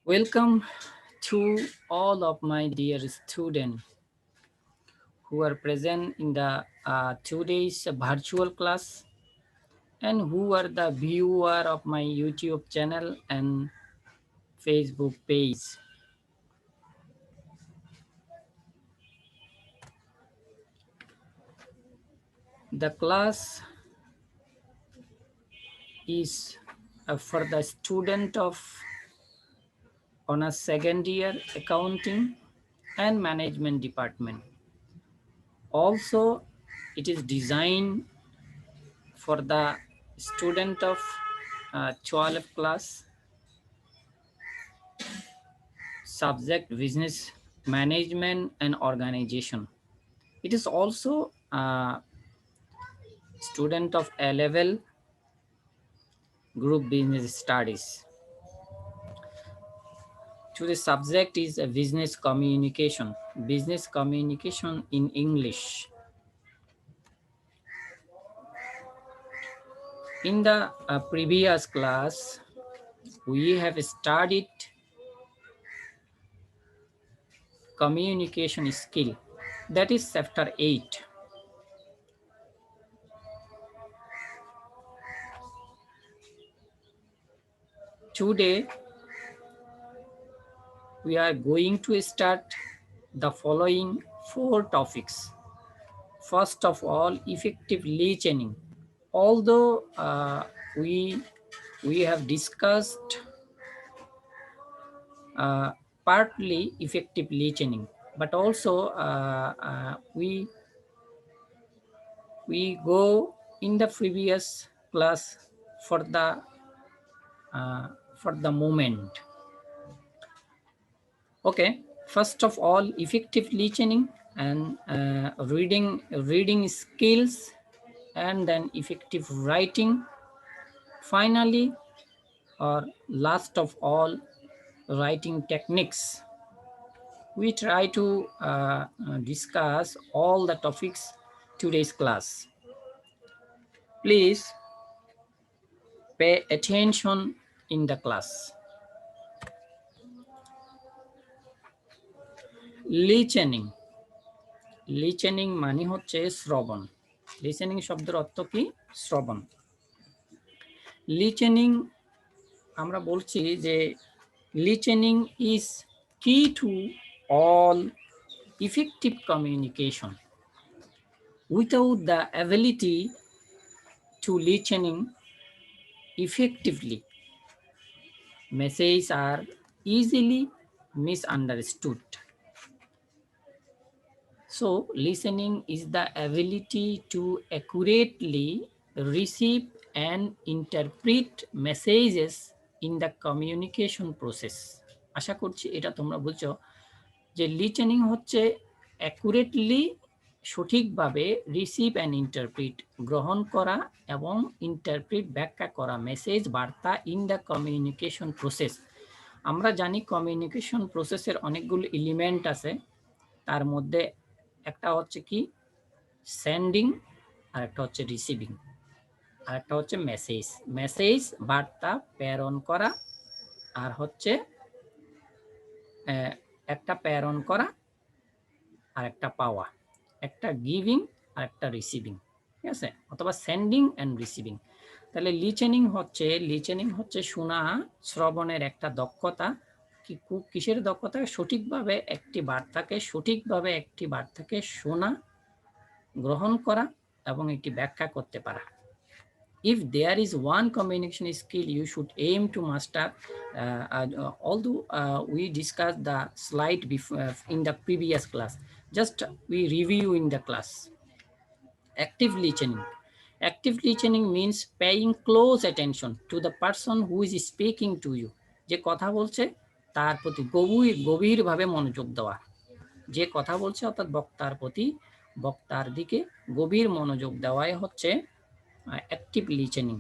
Welcome to all of my dear students who are present in the today's virtual class and who are the viewer of my YouTube channel and Facebook page. The class is for the student of on a second year accounting and management department. Also, it is designed for the student of 12 class subject business management and organization. It is also a student of A level group business studies. To the subject is a business communication in English. In the previous class, we have studied communication skill. That is chapter 8. Today, we are going to start the following 4 topics. First of all, effective listening. Although we have discussed partly effective listening, but also we go in the previous class for the moment. Okay, first of all, effective listening and reading skills, and then effective writing. Finally, or last of all, writing techniques. We try to discuss all the topics today's class. Please pay attention in the class. Listening. Listening মানে হচ্ছে শ্রবণ। Listening শব্দের অর্থ কি? শ্রবণ। Listening আমরা বলছি যে লিচেনিং ইজ কি to all effective communication. Without the ability to listening effectively, messages are easily misunderstood. So, listening is the ability to accurately receive and interpret messages in the communication process. আশা করছি এটা তোমরা বুঝছো যে listening হচ্ছে accurately সঠিকভাবে receive and interpret গ্রহণ করা এবং ইন্টারপ্রিট ব্যাখ্যা করা মেসেজ বার্তা ইন দ্য কমিউনিকেশন প্রসেস। আমরা জানি কমিউনিকেশন প্রসেসের অনেকগুলো এলিমেন্ট আছে, তার মধ্যে একটা হচ্ছে কি সেন্ডিং, আর একটা হচ্ছে রিসিভিং, আর একটা হচ্ছে মেসেজ। মেসেজ বার্তা প্রেরণ করা, আর হচ্ছে একটা প্রেরণ করা আর একটা পাওয়া, একটা গিভিং আর একটা রিসিভিং, ঠিক আছে, অথবা সেন্ডিং অ্যান্ড রিসিভিং। তাহলে লিচেনিং হচ্ছে শোনা, শ্রবণের একটা দক্ষতা। কিসের দক্ষতা? সঠিকভাবে একটি বার্তাকে শোনা, গ্রহণ করা এবং একটি ব্যাখ্যা করতে পারা। If there is one communication skill you should aim to master, although we discussed the slide in the previous class, just we review in the class. Active listening. Active listening means paying close attention to the person who is speaking to you. যে কথা বলছে তার প্রতি গভীরভাবে মনোযোগ দেওয়া। যে কথা বলছে অর্থাৎ বক্তার দিকে গভীর মনোযোগ দেওয়াই হচ্ছে active listening.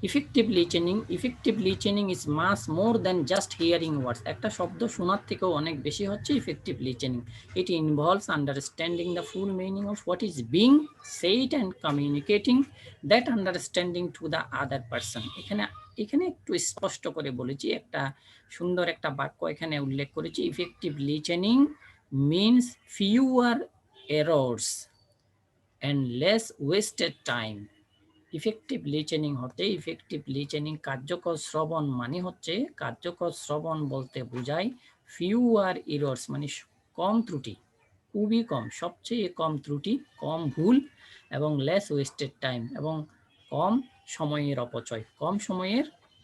Effective listening is much more than just hearing words. একটা শব্দ শোনার থেকেও অনেক বেশি হচ্ছে effective listening. It involves understanding the full meaning of what is being said and communicating that understanding to the other person. এখানে একটু স্পষ্ট করে বলেছি, একটা সুন্দর একটা বাক্য এখানে উল্লেখ করেছি, effective listening means fewer errors and less wasted time. Effective listening কার্যকর শ্রবণ মানে হচ্ছে, কার্যকর শ্রবণ বলতে বোঝায় ফিউয়ার এরর্স মানে কম ত্রুটি, খুবই কম, সবচেয়ে কম ত্রুটি, কম ভুল, এবং লেস ওয়েস্টেড টাইম এবং কম সময়ের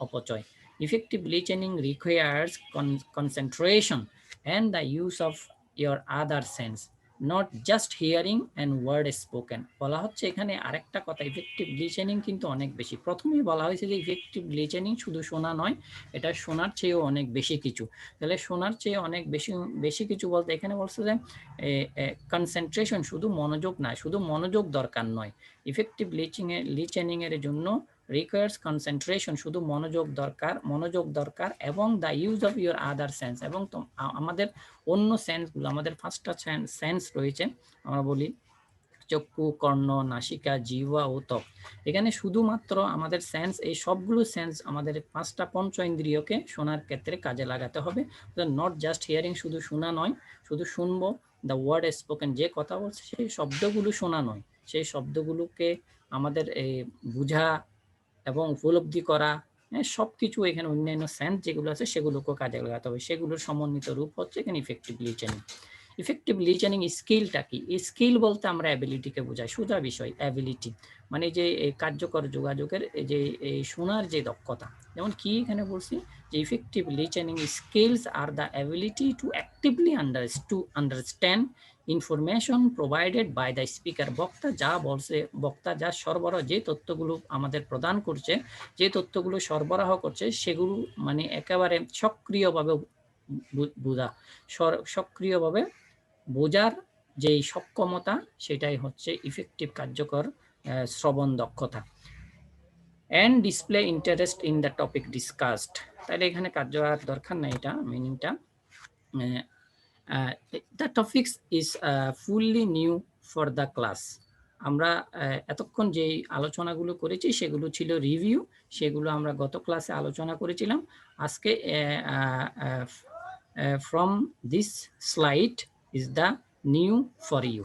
অপচয়। Effective listening requires concentration and the use of your other sense, not just hearing and word spoken. বলা হচ্ছে এখানে আরেকটা কথা, ইফেক্টিভ লিসেনিং কিন্তু অনেক বেশি। প্রথমেই বলা হয়েছে যে ইফেক্টিভ লিসেনিং শুধু শোনা নয়, এটা শোনার চেয়েও অনেক বেশি কিছু। তাহলে শোনার চেয়ে অনেক বেশি কিছু বলতে এখানে বলছে যে কনসেন্ট্রেশন, শুধু মনোযোগ না, শুধু মনোযোগ দরকার নয়। ইফেক্টিভ লিসেনিং এর জন্য রিকোয়ার্স কনসেন্ট্রেশন, শুধু মনোযোগ দরকার এবং the use of your other sense, এবং আমাদের অন্য সেন্সগুলো, আমাদের 5টা সেন্স রয়েছে, আমরা বলি চক্ষু, কর্ণ, নাসিকা, জিহ্বা ও ত্বক। এখানে শুধুমাত্র আমাদের সেন্স, এই সবগুলো সেন্স আমাদের 5টা পঞ্চ ইন্দ্রিয়কে শোনার ক্ষেত্রে কাজে লাগাতে হবে। নট জাস্ট হিয়ারিং, শুধু শোনা নয়, শুধু শুনবো, দ্য ওয়ার্ড স্পোকেন, যে কথা বলছে সেই শব্দগুলো শোনা নয়, সেই শব্দগুলোকে আমাদের বোঝা এবং উপলব্ধি করা, সবকিছু এখানে অন্যান্য সেন্স যেগুলো আছে সেগুলোকেও কাজে লাগাতে হবে। সেগুলোর সমন্বিত রূপ হচ্ছে এখানে ইফেক্টিভ লিসেনিং। ইফেক্টিভ লিসেনিং স্কিলটা কি? স্কিল বলতে আমরা অ্যাবিলিটিকে বোঝাই, সোজা বিষয় অ্যাবিলিটি, মানে যে কার্যকর যোগাযোগের যে শোনার যে দক্ষতা। যেমন কি এখানে বলছি যে effective listening skills are the ability to actively understand information provided by the speaker. বক্তা যা বলছে, বক্তা যা সরবরাহ, যে তথ্যগুলো আমাদের প্রদান করছে, যে তথ্যগুলো সরবরাহ করছে, সেগুলো মানে একেবারে সক্রিয়ভাবে বোঝার যেই সক্ষমতা, সেটাই হচ্ছে ইফেক্টিভ কার্যকর শ্রবণ দক্ষতা। And display interest in the topic discussed. তাহলে এখানে কার্য আর দরকার নাই, এটা মিনিংটা। The topics is fully new for the class. আমরা এতক্ষণ যেই আলোচনাগুলো করেছি সেগুলো ছিল রিভিউ, সেগুলো আমরা গত ক্লাসে আলোচনা করেছিলাম। আজকে from this slide is the new for you.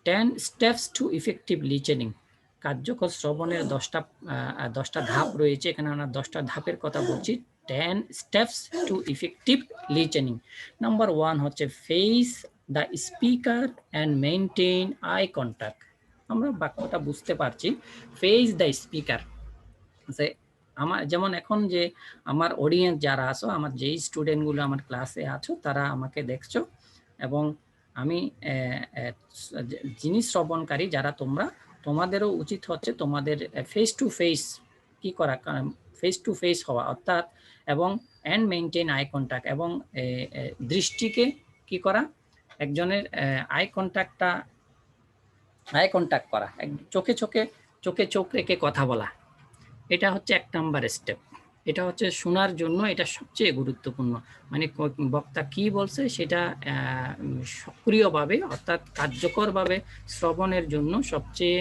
10 steps to effective listening. কার্যকর শ্রবণের 10টা ধাপ রয়েছে, এখানে আমরা 10টা ধাপের কথা বলছি। 10 steps to effective listening. Number 1 হচ্ছে face the speaker and maintain eye contact. আমরা বাক্যটা বুঝতে পারছি, face the speaker, আমার যেমন এখন যে আমার অডিয়েন্স যারা আছো, আমার যেই স্টুডেন্টগুলো আমার ক্লাসে আছো, তারা আমাকে দেখছো, এবং আমি যিনি শ্রবণকারী যারা তোমরা, তোমাদেরও উচিত হচ্ছে তোমাদের ফেস টু ফেস কি করা, ফেস টু ফেস হওয়া, অর্থাৎ এবং অ্যান্ড মেনটেন আই কন্ট্যাক্ট, এবং দৃষ্টিকে কি করা, একজনের আই কন্ট্যাক্ট করা, চোখে চোখ রেখে কথা বলা। এটা হচ্ছে 1 নাম্বার স্টেপ। এটা হচ্ছে শোনার জন্য এটা সবচেয়ে গুরুত্বপূর্ণ, মানে বক্তা কি বলছে সেটা সক্রিয়ভাবে অর্থাৎ কার্যকরভাবে শ্রবণের জন্য সবচেয়ে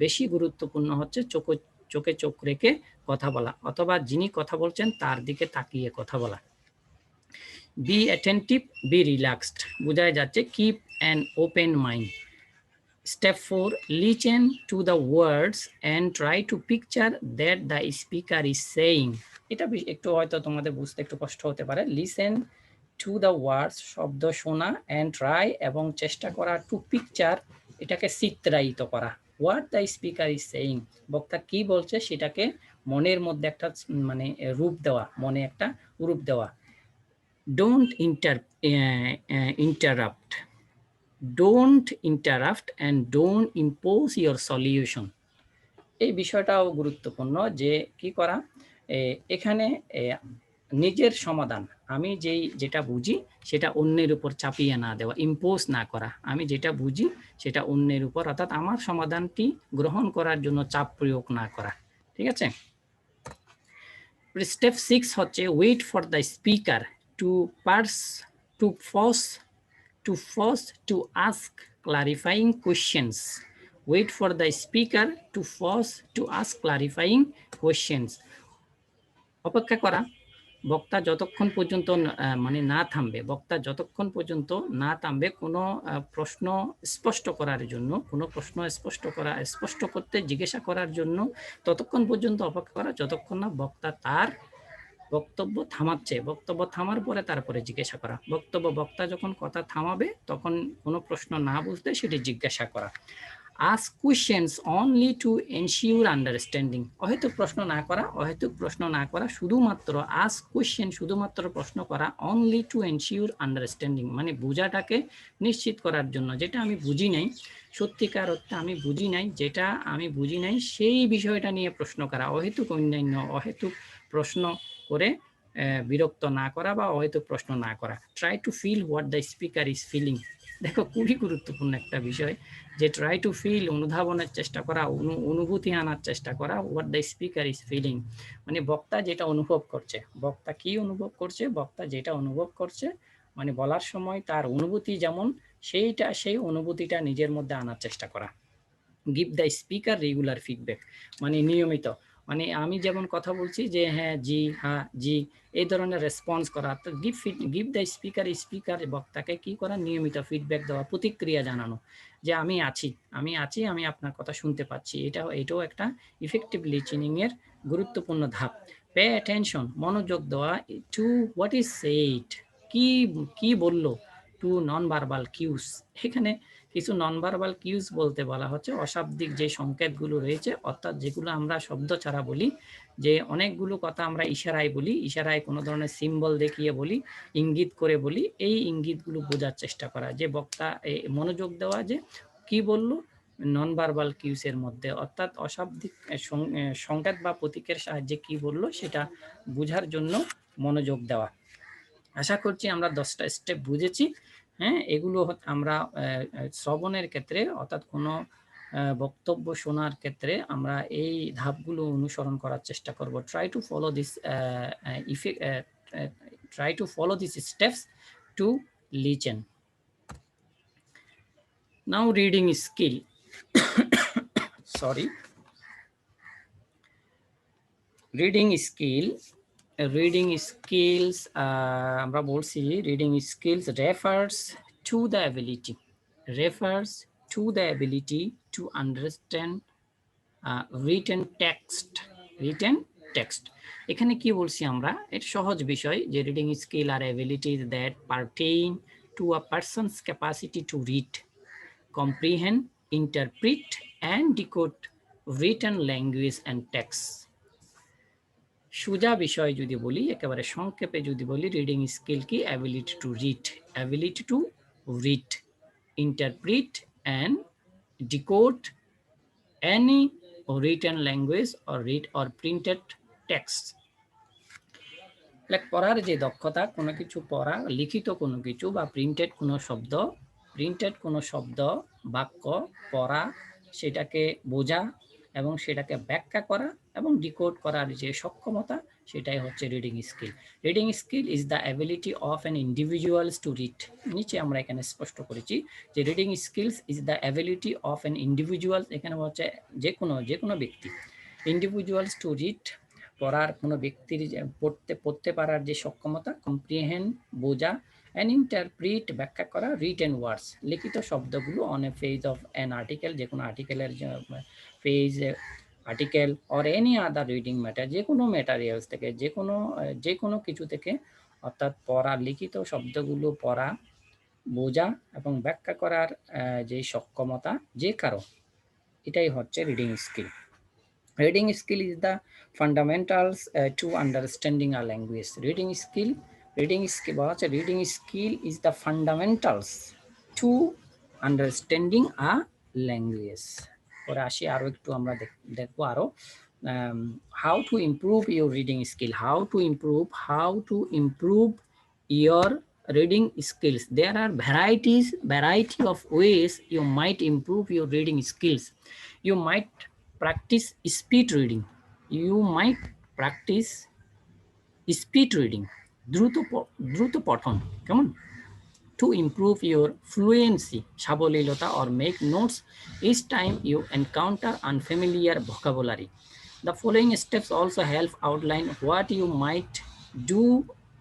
বেশি গুরুত্বপূর্ণ হচ্ছে চোখে চোখ রেখে কথা বলা, অথবা যিনি কথা বলছেন তার দিকে তাকিয়ে কথা বলা। বি অ্যাটেন্টিভ, বি রিল্যাক্সড, বোঝাই যাচ্ছে keep an open mind. Step 4, listen to the words and try to picture that the speaker is saying. এটা একটু হয়তো তোমাদের বুঝতে একটু কষ্ট হতে পারে। Listen to the words, শব্দ শোনা, and try, এবং চেষ্টা করা, to picture, এটাকে চিত্রায়িত করা, what the speaker is saying, বক্তা কি বলছে সেটাকে মনের মধ্যে একটা মানে রূপ দেওয়া, মনে একটা রূপ দেওয়া। Don't interrupt and don't impose your solution. এই বিষয়টাও গুরুত্বপূর্ণ যে কি করা, এখানে নিজের সমাধান, আমি যেটা বুঝি সেটা অন্যের উপর চাপিয়ে না দেওয়া, ইম্পোজ না করা, আমি যেটা বুঝি সেটা অন্যের উপর, অর্থাৎ আমার সমাধানটি গ্রহণ করার জন্য চাপ প্রয়োগ না করা। ঠিক আছে। স্টেপ 6 হচ্ছে wait for the speaker to force to ask clarifying questions. Wait for the speaker to force to ask clarifying questions. অপেক্ষা করা, বক্তা যতক্ষণ পর্যন্ত মানে না থামবে, বক্তা যতক্ষণ পর্যন্ত না থামবে কোনো প্রশ্ন স্পষ্ট করার জন্য, কোনো প্রশ্ন স্পষ্ট করতে জিজ্ঞাসা করার জন্য ততক্ষণ পর্যন্ত অপেক্ষা করা যতক্ষণ না বক্তা তার বক্তব্য থামাচ্ছে। বক্তব্য থামার পরে তারপরে জিজ্ঞাসা করা। বক্তা যখন কথা থামাবে তখন কোনো প্রশ্ন না বুঝতে সেটি জিজ্ঞাসা করা। Ask questions only to ensure understanding. অহেতুক প্রশ্ন না করা, শুধুমাত্র আস্ক কোয়েশ্চেন, শুধুমাত্র প্রশ্ন করা, অনলি টু এনশিওর আন্ডারস্ট্যান্ডিং মানে বোঝাটাকে নিশ্চিত করার জন্য। যেটা আমি বুঝি নাই, সত্যিকার অর্থে আমি বুঝি নাই, যেটা আমি বুঝি নাই সেই বিষয়টা নিয়ে প্রশ্ন করা। অহেতুক প্রশ্ন করে বিরক্ত না করা বা অহেতুক প্রশ্ন না করা। Try to feel what the speaker is feeling. দেখো খুবই গুরুত্বপূর্ণ একটা বিষয় যে ট্রাই টু ফিল, অনুধাবনের চেষ্টা করা, অনুভূতি আনার চেষ্টা করা, what the speaker is feeling মানে বক্তা যেটা অনুভব করছে। বক্তা কি অনুভব করছে, বক্তা যেটা অনুভব করছে মানে বলার সময় তার অনুভূতি যেমন, সেই অনুভূতিটা নিজের মধ্যে আনার চেষ্টা করা। Give the speaker regular feedback মানে নিয়মিত, মানে আমি যেমন কথা বলছি যে হ্যাঁ, জি, হ্যাঁ, জি, এই ধরনের রেসপন্স করা। তো গিভ দ্য স্পিকার বক্তাকে কি করা, নিয়মিত ফিডব্যাক দেওয়া, প্রতিক্রিয়া জানানো যে আমি আছি, আমি আপনার কথা শুনতে পাচ্ছি। এটাও একটা ইফেক্টিভ লিসেনিং এর গুরুত্বপূর্ণ ধাপ। পে অ্যাটেনশন, মনোযোগ দেওয়া টু হোয়াট ইজ সেইড, কি বললো, টু নন ভার্বাল কিউস। এখানে কিছু নন ভার্বাল কিউজ বলতে বলা হচ্ছে অশাব্দিক যে সংকেতগুলো রয়েছে, অর্থাৎ যেগুলো আমরা শব্দ ছাড়া বলি, যে অনেকগুলো কথা আমরা ইশারায় বলি, ইশারায় কোনো ধরনের সিম্বল দেখিয়ে বলি, ইঙ্গিত করে বলি। এই ইঙ্গিতগুলো বোঝার চেষ্টা করা, যে বক্তা মনোযোগ দেওয়া যে কি বলল নন ভার্বাল কিউসের মধ্যে, অর্থাৎ অশাব্দিক সংকেত বা প্রতীকের সাহায্যে কি বললো সেটা বোঝার জন্য মনোযোগ দেওয়া। আশা করছি আমরা 10টা স্টেপ বুঝেছি। হ্যাঁ, এগুলো আমরা শ্রবণের ক্ষেত্রে অর্থাৎ কোনো বক্তব্য শোনার ক্ষেত্রে আমরা এই ধাপগুলো অনুসরণ করার চেষ্টা করব। Try to follow this steps to listen. Now reading skill. Sorry, reading skills আমরা বলছি reading skills refers to the ability to understand written text. এখানে কি বলছি আমরা, এর সহজ বিষয় যে রিডিং স্কিল আর abilities that pertain to a person's capacity to read, comprehend, interpret and decode written language and text। সোজা বিষয় যদি বলি, একেবারে সংক্ষেপে যদি বলি, রিডিং স্কিল কি, ability to read, interpret and decode any written language or read or printed text। পড়ার যে দক্ষতা, কোনো কিছু পড়া, লিখিত কোনো কিছু বা প্রিন্টেড কোনো শব্দ বাক্য পড়া, সেটাকে বোঝা এবং সেটাকে ব্যাখ্যা করা এবং ডিকোড করার যে সক্ষমতা, সেটাই হচ্ছে reading skill. Reading skill is the ability of an individuals to read. নিচে আমরা এখানে স্পষ্ট করেছি যে reading skills is the ability of an individual, এখানে হচ্ছে যে কোনো ব্যক্তি, ইন্ডিভিজুয়ালস টু রিড পড়ার, কোনো ব্যক্তির পড়তে পারার যে সক্ষমতা, কম্প্রিহেন্ড বোঝা, অ্যান্ড ইন্টারপ্রিট ব্যাখ্যা করা, রিটেন ওয়ার্ডস লিখিত শব্দগুলো, on a page of an article যে কোনো আর্টিকেলের পেজ, article or any other reading matter যে কোনো ম্যাটারিয়ালস থেকে, যে কোনো কিছু থেকে, অর্থাৎ পড়া, লিখিত শব্দগুলো পড়া, বোঝা এবং ব্যাখ্যা করার যে সক্ষমতা যে কারো, এটাই হচ্ছে reading skill. Reading skill is the fundamentals to understanding a language. Reading skill is the fundamentals to understanding a language. পরে আসি আরো একটু আমরা দেখবো আরো how to improve your reading skill, how to improve your reading skills. There are variety of ways you might improve your reading skills. You might practice speed reading. you might practice speed reading, দ্রুত পঠন, কেমন, to improve your fluency, সাবলীলতা, or make notes each time you encounter unfamiliar vocabulary. The following steps also help outline what you might do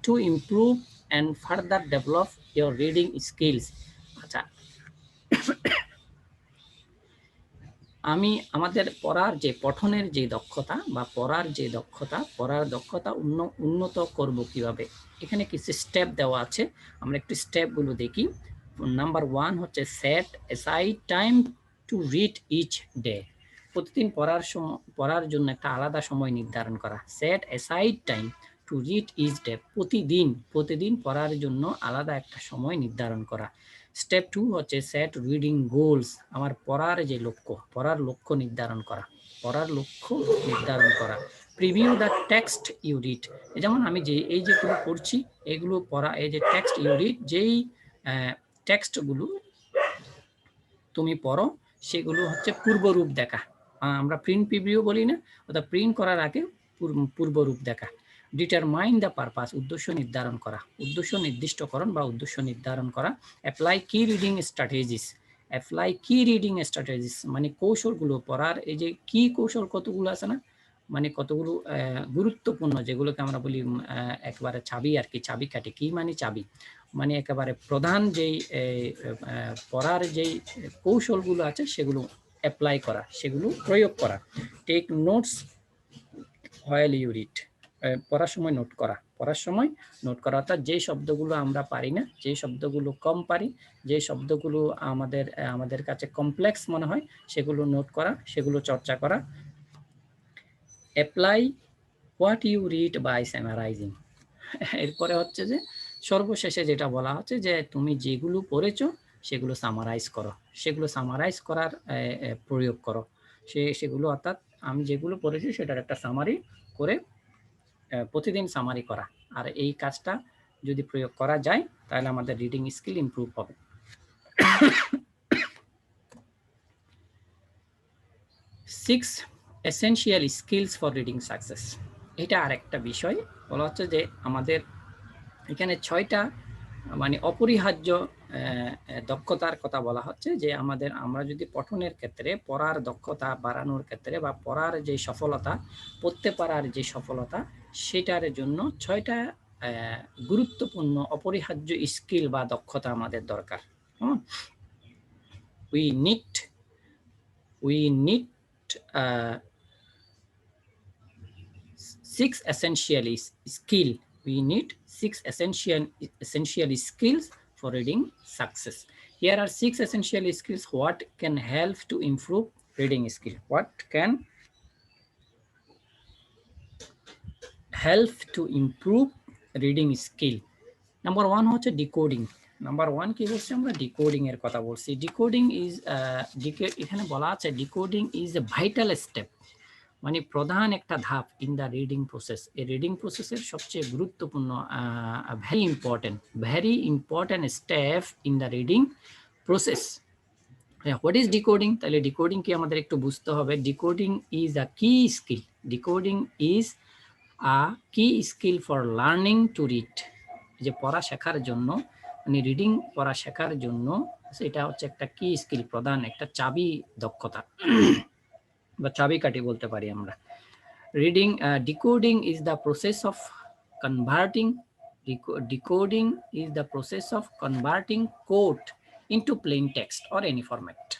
to improve and further develop your reading skills. আচ্ছা, আমি আমাদের পড়ার যে পঠনের যে দক্ষতা বা পড়ার দক্ষতা উন্নত করব কিভাবে, এখানে কিছু স্টেপ দেওয়া আছে, আমরা একটু স্টেপগুলো দেখি। নাম্বার 1 হচ্ছে set aside time to read each day, প্রতিদিন পড়ার জন্য একটা আলাদা সময় নির্ধারণ করা। Set aside time to read each day, প্রতিদিন পড়ার জন্য আলাদা একটা সময় নির্ধারণ করা। স্টেপ 2 হচ্ছে সেট রিডিং গোলস, আমার পড়ার লক্ষ্য নির্ধারণ করা। Preview the text you read, যেমন আমি যেগুলো পড়ছি এগুলো পড়া, এই যে টেক্সট ইউ রিড, যেই টেক্সটগুলো তুমি পড়ো সেগুলো হচ্ছে পূর্বরূপ দেখা, আমরা প্রিন্ট প্রিভিউ বলি না, অর্থাৎ প্রিন্ট করার আগে পূর্বরূপ দেখা। ডিটারমাইন দ্য পারপাস, উদ্দেশ্য নির্দিষ্টকরণ বা উদ্দেশ্য নির্ধারণ করা। অ্যাপ্লাই কি রিডিং স্ট্র্যাটেজিস, মানে কৌশলগুলো, পড়ার এই যে কি কৌশল কতগুলো আছে না, মানে কতগুলো গুরুত্বপূর্ণ, যেগুলোকে আমরা বলি একেবারে চাবি আর কি, চাবিকাঠি। কি মানে চাবি, মানে একেবারে প্রধান যেই পড়ার যেই কৌশলগুলো আছে সেগুলো অ্যাপ্লাই করা, সেগুলো প্রয়োগ করা। Take notes while you read, পড়ার সময় নোট করা, অর্থাৎ যে শব্দগুলো আমরা পারি না, যে শব্দগুলো কম পারি, যে শব্দগুলো আমাদের কাছে কমপ্লেক্স মনে হয়, সেগুলো নোট করা, সেগুলো চর্চা করা। Apply what you read by summarising, এরপরে হচ্ছে যে সর্বশেষে যেটা বলা হচ্ছে যে তুমি যেগুলো পড়েছো সেগুলো সামারাইজ করার প্রয়োগ করো, সেগুলো, অর্থাৎ আমি যেগুলো পড়েছি সেটার একটা সামারি করে প্রতিদিন সামারি করা। আর এই কাজটা যদি প্রয়োগ করা যায় তাহলে আমাদের রিডিং স্কিল ইমপ্রুভ হবে। 6 essential skills for reading success, এটা আরেকটা বিষয় বলা হচ্ছে যে আমাদের এখানে 6টা মানে অপরিহার্য দক্ষতার কথা বলা হচ্ছে, যে আমরা যদি পঠনের ক্ষেত্রে, পড়ার দক্ষতা বাড়ানোর ক্ষেত্রে বা পড়ার যে সফলতা, পড়তে পারার যে সফলতা, সেটার জন্য 6টা গুরুত্বপূর্ণ অপরিহার্য স্কিল বা দক্ষতা আমাদের দরকার। We need 6 essential skill. We need 6 essential skills for reading success. Here are 6 essential skills what can help to improve reading skill. What can help to improve reading skill? Number 1 হচ্ছে decoding. Number 1 কি বলছি আমরা, decoding এর কথা বলছি। Decoding is এখানে বলা আছে decoding is a vital step, মানে প্রধান একটা ধাপ ইন দ্য রিডিং প্রসেস। এই রিডিং প্রসেসের সবচেয়ে গুরুত্বপূর্ণ very important step in the reading process. What is decoding, তাহলে ডিকোডিং কি আমাদের একটু বুঝতে হবে। ডিকোডিং ইজ আ কি স্কিল, ডিকোডিং ইজ আ কি skill for learning to read, যে পড়া শেখার জন্য, মানে রিডিং পড়া শেখার জন্য সেটা হচ্ছে একটা কি স্কিল, প্রধান একটা চাবি দক্ষতা বা চাবিকাঠি বলতে পারি আমরা। Reading decoding is the process of converting code into plain text or any format.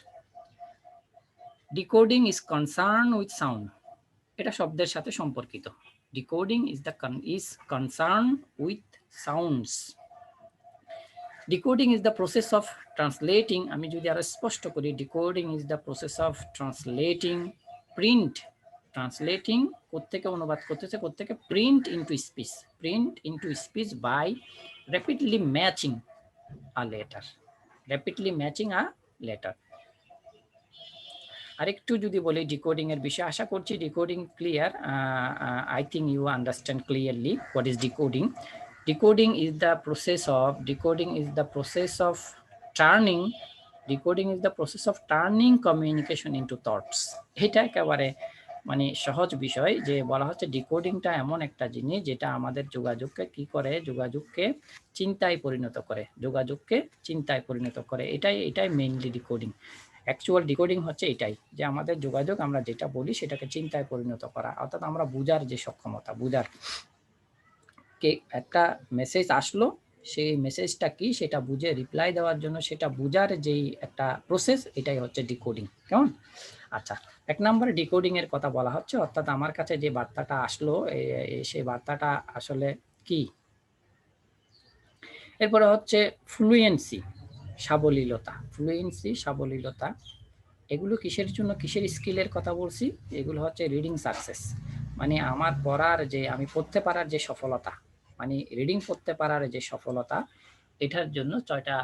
Decoding is concerned with sound, এটা শব্দের সাথে সম্পর্কিত। Decoding is concerned with sounds. Decoding is the process of translating, আমি যদি আরো স্পষ্ট করি, decoding is the process of translating কোত্থেকে অনুবাদ করতেছে, কোত্থেকে print into speech by rapidly matching a letter. আরেকটু যদি বলি ডিকোডিং এর বিষয়ে, আশা করছি decoding clear. I think you understand clearly what is decoding. Decoding is the process of turning communication into thoughts. এটা একেবারে মানে সহজ বিষয় যে বলা হচ্ছে ডিকোডিংটা এমন একটা জিনিস যেটা আমাদের যোগাযোগকে কি করে, যোগাযোগকে চিন্তায় পরিণত করে, যোগাযোগকে চিন্তায় পরিণত করে। এটাই মেইনলি ডিকোডিং। অ্যাকচুয়াল ডিকোডিং হচ্ছে এটাই, যে আমাদের যোগাযোগ আমরা যেটা বলি সেটাকে চিন্তায় পরিণত করা, অর্থাৎ আমরা বুঝার যে সক্ষমতা, বুঝার কে একটা মেসেজ আসলো, সেই মেসেজটা কি সেটা বুঝে রিপ্লাই দেওয়ার জন্য সেটা বুঝার যেই একটা প্রসেস, এটাই হচ্ছে ডিকোডিং। কেমন? আচ্ছা, 1 নম্বরে ডিকোডিং এর কথা বলা হচ্ছে, অর্থাৎ আমার কাছে যে বার্তাটা আসলো সেই বার্তাটা আসলে কি। এরপরে হচ্ছে ফ্লুয়েন্সি, সাবলীলতা। ফ্লুয়েন্সি, সাবলীলতা, এগুলো কিসের জন্য, কিসের স্কিলের কথা বলছি? এগুলো হচ্ছে রিডিং সাকসেস, মানে আমার পড়ার যে, আমি পড়তে পারার যে সফলতা, মানে রিডিং পড়তে পারার যে সফলতা, এটার জন্য 6টা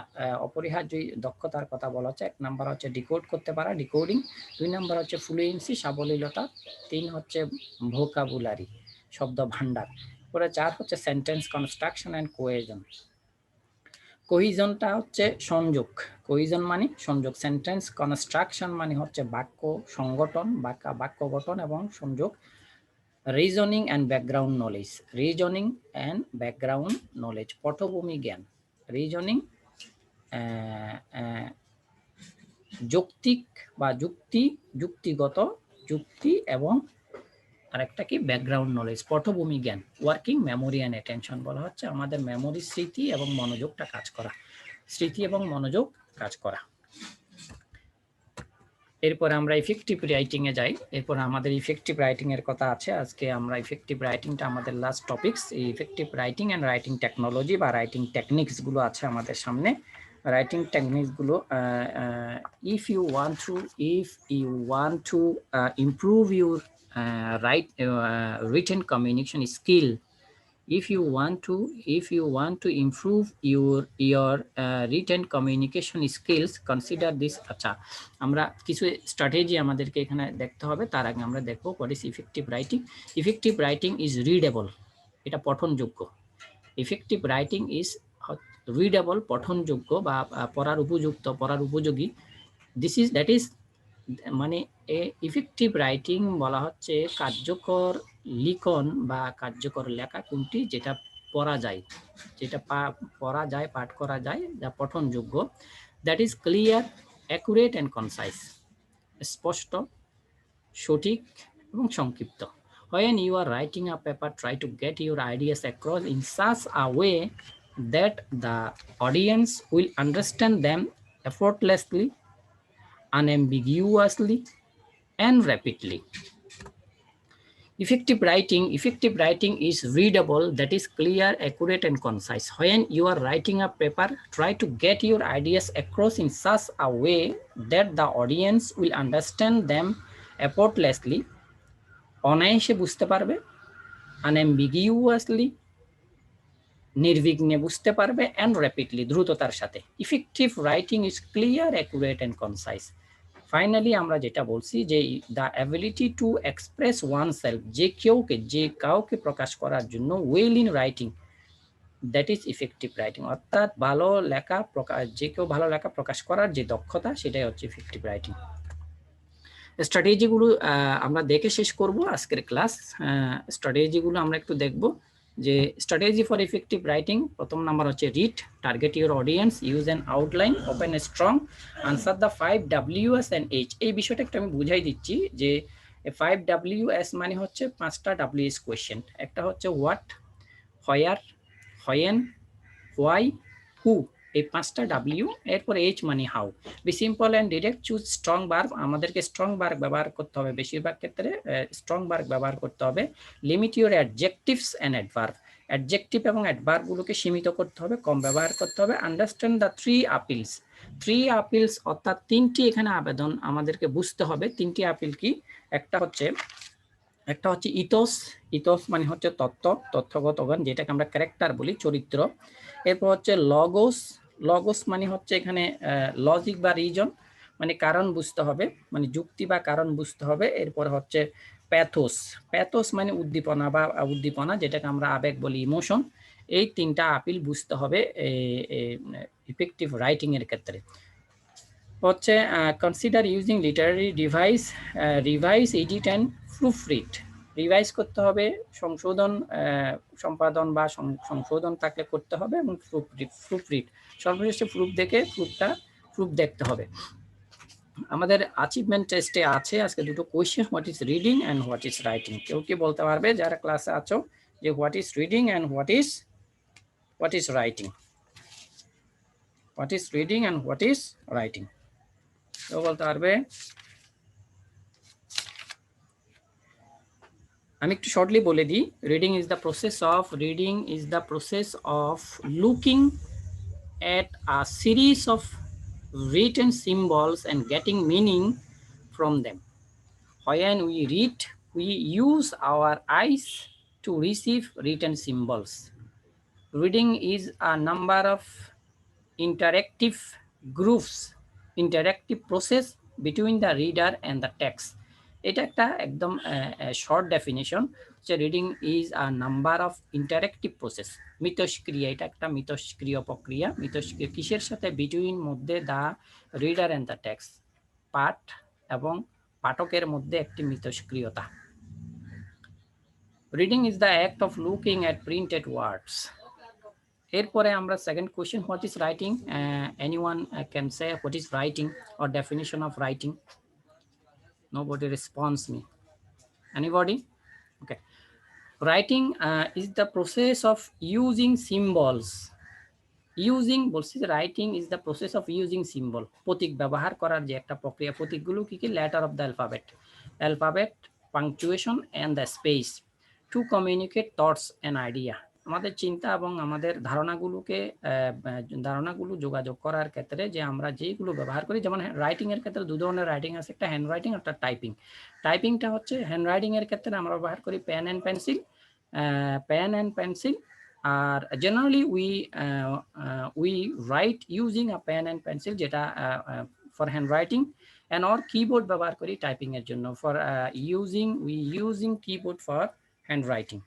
অপরিহার্য দক্ষতার কথা বলা হচ্ছে। 1 নাম্বার হচ্ছে ডিকোড করতে পারা, ডিকোডিং। 2 নাম্বার হচ্ছে ফ্লুয়েন্সি, সাবলীলতা। 3 হচ্ছে ভোকাবুলারি, শব্দ ভান্ডার। পরে 4 হচ্ছে সেন্টেন্স কনস্ট্রাকশন অ্যান্ড কোহেশন। কোহিজনটা হচ্ছে সংযোগ, কোহিজন মানে সংযোগ। সেন্টেন্স কনস্ট্রাকশন মানে হচ্ছে বাক্য সংগঠন, বাক্য গঠন এবং সংযোগ। Reasoning and background knowledge, reasoning and background knowledge, পটভূমি জ্ঞান। রিজনিং যৌক্তিক বা যুক্তিগত যুক্তি, এবং আরেকটা কি ব্যাকগ্রাউন্ড নলেজ, পটভূমি জ্ঞান। ওয়ার্কিং মেমোরি অ্যান্ড অ্যাটেনশন বলা হচ্ছে আমাদের মেমোরি, স্মৃতি এবং মনোযোগটা কাজ করা, স্মৃতি এবং মনোযোগ কাজ করা। এরপর আমরা ইফেক্টিভ রাইটিং এ যাই। এরপর আমাদের ইফেক্টিভ রাইটিং এর কথা আছে। আজকে আমরা ইফেক্টিভ রাইটিংটা আমাদের লাস্ট টপিকস। এই effective writing and writing technology বা রাইটিং টেকনিক্স গুলো আছে আমাদের সামনে। রাইটিং টেকনিক্স গুলো, if you want to improve your written communication skill, if you want to improve your written communication skills, consider this. আচ্ছা, আমরা কিছু স্ট্র্যাটেজি আমাদেরকে এখানে দেখতে হবে। তার আগে আমরা দেখব what is effective writing. Effective writing is readable, এটা পঠনযোগ্য। effective writing is readable, পঠনযোগ্য বা পড়ার উপযুক্ত, পড়ার উপযোগী। that is মানে ইফেক্টিভ রাইটিং বলা হচ্ছে কার্যকর লিখন বা কার্যকর লেখা কোনটি, যেটা পড়া যায়, যেটা পড়া যায়, পাঠ করা যায়, যা পঠনযোগ্য। That is clear, accurate and concise, স্পষ্ট, সঠিক এবং সংক্ষিপ্ত। When you are writing a paper, try to get your ideas across in such a way that the audience will understand them effortlessly, unambiguously and rapidly. Effective writing is readable, that is clear, accurate and concise. When you are writing a paper, try to get your ideas across in such a way that the audience will understand them effortlessly, অনায়াসে বুঝতে পারবে, unambiguously নির্বিঘ্নে বুঝতে পারবে, and rapidly দ্রুততার সাথে। Effective writing is clear, accurate and concise. Finally আমরা যেটা বলছি যে the ability to express one self, যে কাউকে প্রকাশ করার জন্য well in writing, that is effective writing. অর্থাৎ ভালো লেখা যে কেউ ভালো লেখা প্রকাশ করার যে দক্ষতা, সেটাই হচ্ছে ইফেক্টিভ রাইটিং। স্ট্র্যাটেজিগুলো আমরা দেখে শেষ করব আজকের ক্লাস। স্ট্র্যাটেজিগুলো আমরা একটু দেখব যে স্ট্র্যাটেজি ফর ইফেক্টিভ রাইটিং। প্রথম নাম্বার হচ্ছে read, target your audience, use an outline, open a strong, answer the 5 WS and H। এই বিষয়টা একটু আমি বুঝাই দিচ্ছি যে 5 WS মানে হচ্ছে 5টা WS কোয়েশ্চেন। একটা হচ্ছে what, where, when, why, who, এই 5টা W। এরপর H মানে how. Be simple and direct, choose strong verb, আমাদেরকে স্ট্রং ভার্ব ব্যবহার করতে হবে, বেশিরভাগ ক্ষেত্রে স্ট্রং ভার্ব ব্যবহার করতে হবে। Limit your adjectives and adverb, adjective এবং অ্যাডভার্বগুলোকে সীমিত করতে হবে, কম ব্যবহার করতে হবে। আন্ডারস্ট্যান্ড দ্য 3 আপিলস, 3 আপিলস অর্থাৎ 3টি এখানে আবেদন আমাদেরকে বুঝতে হবে। 3টি আপিল কি? একটা হচ্ছে ইথোস, ইথোস মানে হচ্ছে তথ্যগত জ্ঞান, যেটাকে আমরা ক্যারেক্টার বলি, চরিত্র। এরপর হচ্ছে লগোস, লগোস মানে হচ্ছে এখানে লজিক বা রিজন, মানে কারণ বুঝতে হবে, মানে যুক্তি বা কারণ বুঝতে হবে। এরপর হচ্ছে প্যাথোস, প্যাথোস মানে উদ্দীপনা, যেটাকে আমরা আবেগ বলি, ইমোশন। এই 3টা আপিল বুঝতে হবে ইফেক্টিভ রাইটিং এর ক্ষেত্রে। হচ্ছে consider using Literary device, revise, edit and proof read. Revise করতে হবে, সংশোধন, সম্পাদন বা সংশোধন থাকলে করতে হবে, এবং প্রুফ রিড সর্বশেষ প্রুফ দেখে প্রুফ দেখতে হবে। আমাদের অ্যাচিভমেন্ট টেস্টে আছে আজকে দুটো question, what is reading and what is writing. কেউ কি বলতে পারবে যারা ক্লাসে আছো যে what is reading and what is writing? What is reading and what is writing কেউ বলতে পারবে? আমি একটু শর্টলি বলে দিই। Reading is the process of looking at a series of written symbols and getting meaning from them. When we read, we use our eyes to receive written symbols. Reading is a number of interactive groups, interactive process between the reader and the text. এটা একটা একদম short definition, যে reading is a number of interactive process. মিতস্ক্রিয়া, এটা একটা মিতস্ক্রিয় প্রক্রিয়া। মিতস্ক্রিয়া কিসের সাথে? বিটুইন, মধ্যে, the reader and the text, পাঠ এবং পাঠকের মধ্যে একটি মিতস্ক্রিয়তা। Reading is the act of looking at printed words. এরপরে আমরা second question, what is writing? Anyone can say what is writing or definition of writing? Nobody responds me. Anybody? Okay. Writing is the process of using symbols. Using বলছি যে writing is the process of using symbol, প্রতীক ব্যবহার করার যে একটা প্রক্রিয়া। প্রতীকগুলো কি কি? Letter of the alphabet, punctuation and the space to communicate thoughts and idea. আমাদের চিন্তা এবং আমাদের ধারণাগুলো যোগাযোগ করার ক্ষেত্রে যে আমরা যেগুলো ব্যবহার করি, যেমন রাইটিং এর ক্ষেত্রে দু ধরনের রাইটিং আছে, একটা হ্যান্ড রাইটিং, একটা টাইপিং। টাইপিংটা হচ্ছে হ্যান্ড রাইটিং এর ক্ষেত্রে আমরা ব্যবহার করি পেন অ্যান্ড পেন্সিল। আর generally we write using a pen and pencil, যেটা for handwriting, and or keyboard ব্যবহার করি টাইপিং এর জন্য। for using keyboard for handwriting.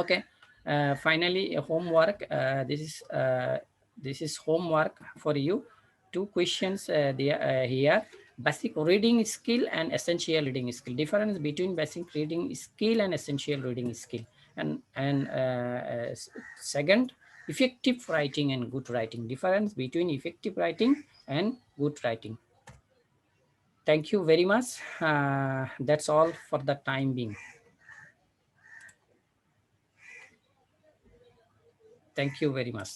Okay, finally homework. This is homework for you. Two questions here. Basic reading skill and essential reading skill. Difference between basic reading skill and essential reading skill. And second, effective writing and good writing. Difference between effective writing and good writing. Thank you very much. That's all for the time being. Thank you very much.